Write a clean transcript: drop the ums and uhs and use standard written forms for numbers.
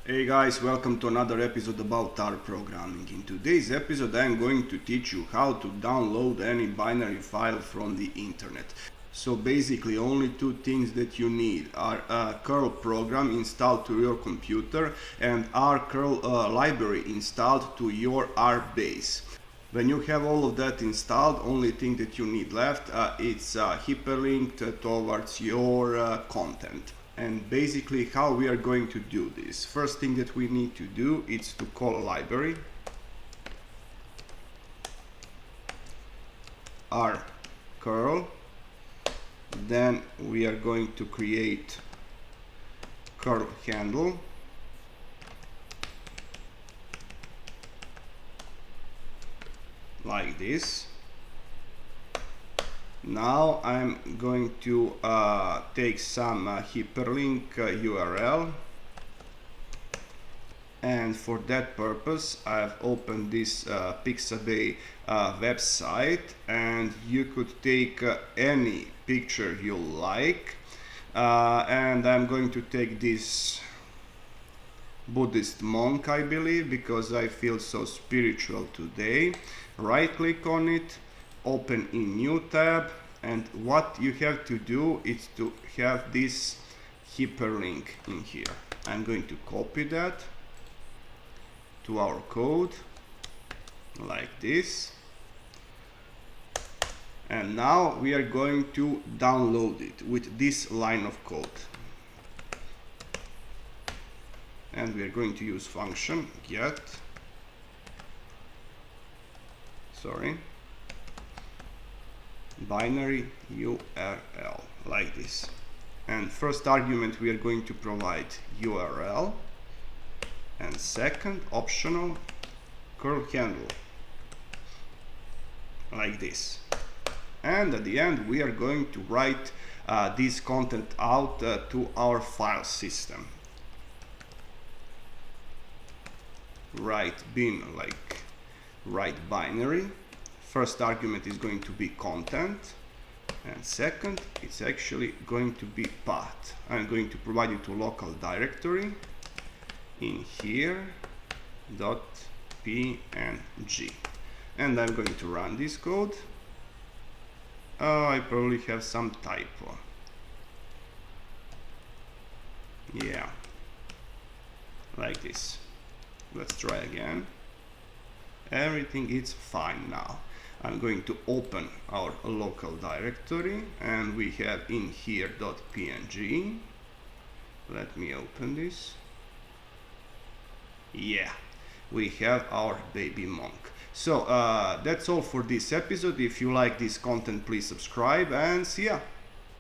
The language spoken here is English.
Hey guys, welcome to another episode about R programming. In today's episode I am going to teach you how to download any binary file from the internet. So basically only two things that you need are a curl program installed to your computer and RCurl library installed to your RBase. When you have all of that installed, only thing that you need left it's hyperlinked towards your content. And basically how we are going to do this. First thing that we need to do is to call a library RCurl. Then we are going to create curl handle. Like this. Now I'm going to take some hyperlink URL, and for that purpose I've opened this Pixabay website, and you could take any picture you like, and I'm going to take this Buddhist monk, I believe, because I feel so spiritual today. Right click on it, open in new tab, and what you have to do is to have this hyperlink in here. I'm going to copy that to our code like this, and now we are going to download it with this line of code, and we are going to use function get binary URL like this. And first argument we are going to provide URL, and second optional curl handle like this. And at the end we are going to write this content out to our file system. Write bin like write binary. First argument is going to be content, and second it's actually going to be path. I'm going to provide it to local directory in here .png, and I'm going to run this code. I probably have some typo. Yeah, like this. Let's try again. Everything is fine now. I'm going to open our local directory, and we have in here .png. Let me open this. Yeah, we have our baby monk. So that's all for this episode. If you like this content, please subscribe, and see ya.